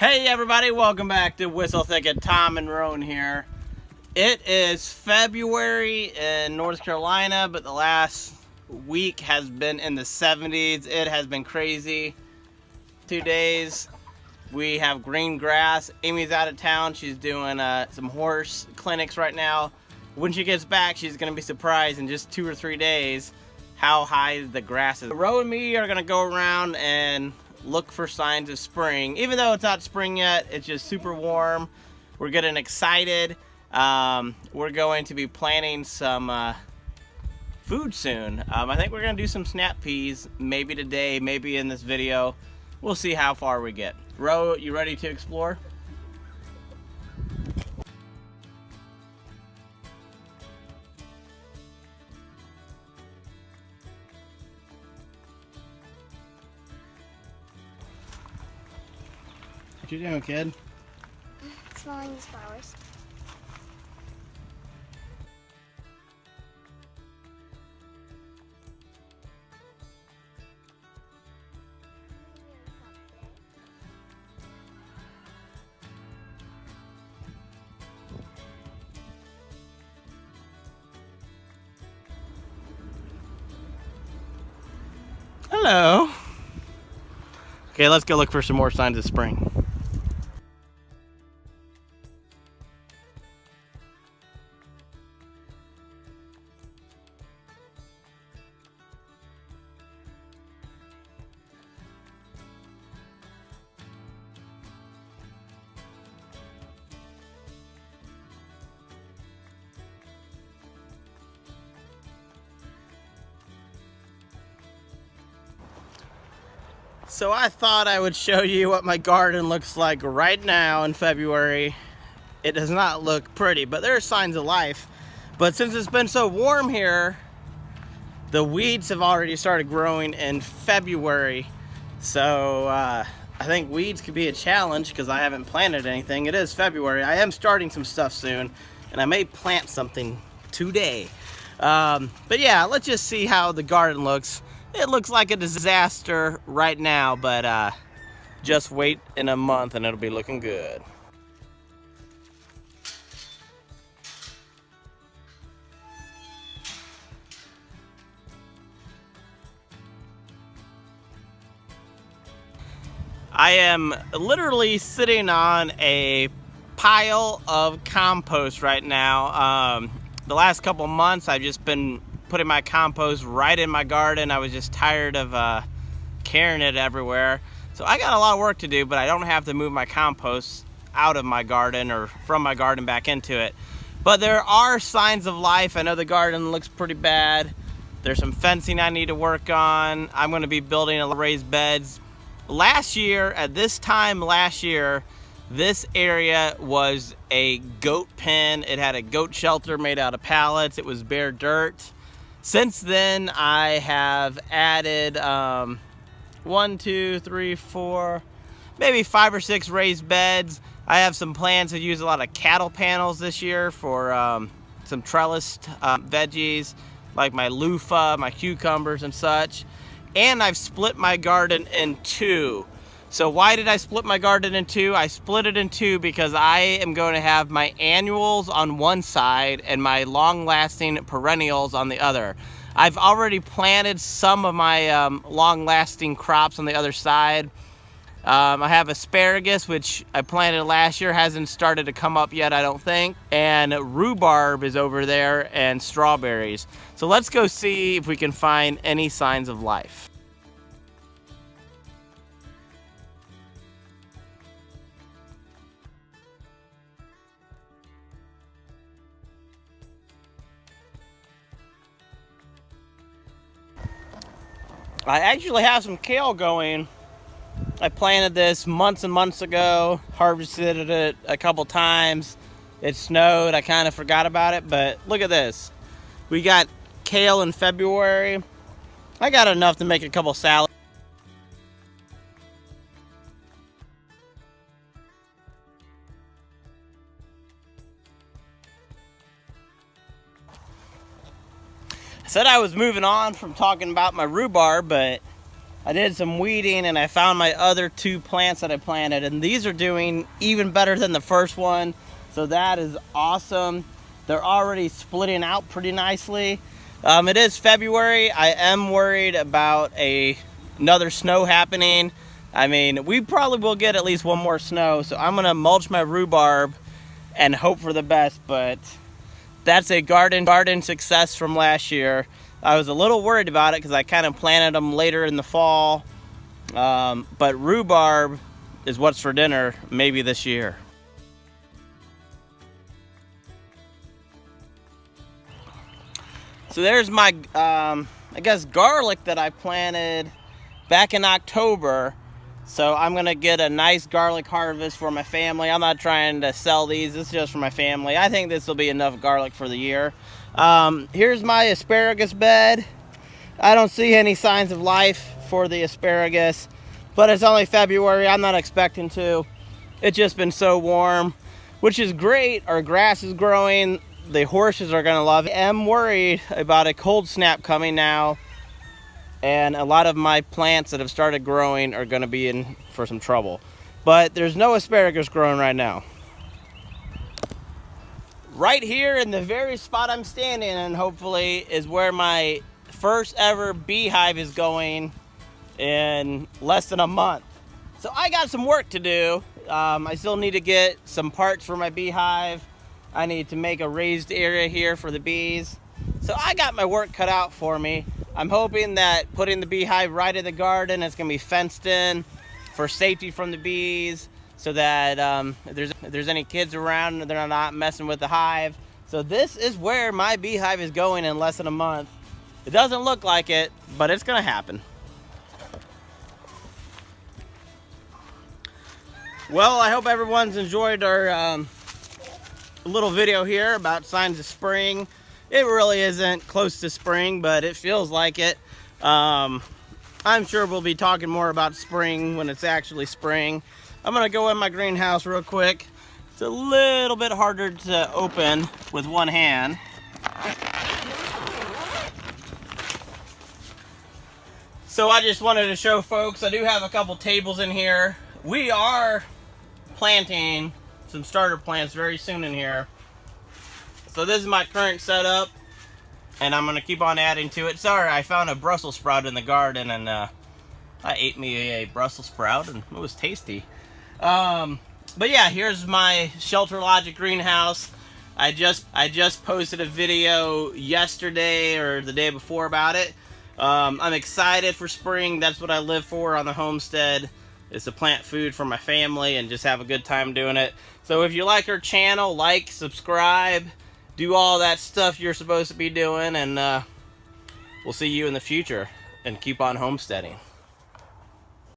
Hey everybody, welcome back to Whistle Thicket. Tom and Roan here. It is February in North Carolina, but the last week has been in the 70s. It has been crazy. 2 days. We have green grass. Amy's out of town. She's doing some horse clinics right now. When she gets back, she's going to be surprised in just 2 or 3 days how high the grass is. Ro and me are going to go around and look for signs of spring. Even though it's not spring yet, it's just super warm. We're getting excited. We're going to be planting some food soon. I think we're going to do some snap peas, maybe today, maybe in this video. We'll see how far we get. Ro, you ready to explore? What you doing, kid? Smelling these flowers. Hello. Okay, let's go look for some more signs of spring. So I thought I would show you what my garden looks like right now in February. It does not look pretty, but there are signs of life. But since it's been so warm here, the weeds have already started growing in February. So I think weeds could be a challenge because I haven't planted anything. It is February. I am starting some stuff soon, and I may plant something today. But yeah, let's just see how the garden looks. It looks like a disaster right now, but just wait in a month and it'll be looking good. I am literally sitting on a pile of compost right now. The last couple months I've just been putting my compost right in my garden. I was just tired of carrying it everywhere. So I got a lot of work to do, but I don't have to move my compost out of my garden or from my garden back into it. But there are signs of life. I know the garden looks pretty bad. There's some fencing I need to work on. I'm going to be building raised beds. Last year, at this time last year, this area was a goat pen. It had a goat shelter made out of pallets. It was bare dirt. Since then, I have added 1, 2, 3, 4, maybe 5 or 6 raised beds. I have some plans to use a lot of cattle panels this year for some trellised veggies, like my loofah, my cucumbers and such. And I've split my garden in 2. So why did I split my garden in 2? I split it in 2 because I am going to have my annuals on one side and my long-lasting perennials on the other. I've already planted some of my long-lasting crops on the other side. I have asparagus, which I planted last year, hasn't started to come up yet, I don't think. And rhubarb is over there, and strawberries. So let's go see if we can find any signs of life. I actually have some kale going. I planted this months and months ago, harvested it a couple times. It snowed, I kind of forgot about it, but look at this. We got kale in February. I got enough to make a couple salads. I said I was moving on from talking about my rhubarb, but I did some weeding and I found my other 2 plants that I planted, and these are doing even better than the first one. So that is awesome. They're already splitting out pretty nicely. It is February. I am worried about another snow happening. I mean, we probably will get at least one more snow, so I'm gonna mulch my rhubarb and hope for the best, but that's a garden success from last year. I was a little worried about it because I kind of planted them later in the fall, but rhubarb is what's for dinner maybe this year. So there's my, I guess, garlic that I planted back in October. So I'm gonna get a nice garlic harvest for my family. I'm not trying to sell these, this is just for my family. I think this will be enough garlic for the year. Here's my asparagus bed. I don't see any signs of life for the asparagus, but it's only February, I'm not expecting to. It's just been so warm, which is great. Our grass is growing. The horses are gonna love it. I am worried about a cold snap coming now, and a lot of my plants that have started growing are gonna be in for some trouble. But there's no asparagus growing right now. Right here in the very spot I'm standing in, hopefully, is where my first ever beehive is going in less than a month. So I got some work to do. I still need to get some parts for my beehive. I need to make a raised area here for the bees. So I got my work cut out for me. I'm hoping that putting the beehive right in the garden, it's gonna be fenced in for safety from the bees, so that if there's any kids around, they're not messing with the hive. So this is where my beehive is going in less than a month. It doesn't look like it, but it's gonna happen. Well, I hope everyone's enjoyed our little video here about signs of spring. It really isn't close to spring, but it feels like it. I'm sure we'll be talking more about spring when it's actually spring. I'm gonna go in my greenhouse real quick. It's a little bit harder to open with one hand. So I just wanted to show folks, I do have a couple tables in here. We are planting some starter plants very soon in here. So this is my current setup, and I'm gonna keep on adding to it. Sorry, I found a Brussels sprout in the garden, and I ate me a Brussels sprout, and it was tasty. But yeah, here's my Shelter Logic greenhouse. I just posted a video yesterday or the day before about it. I'm excited for spring. That's what I live for on the homestead, is to plant food for my family and just have a good time doing it. So if you like our channel, like, subscribe, do all that stuff you're supposed to be doing, and we'll see you in the future, and keep on homesteading.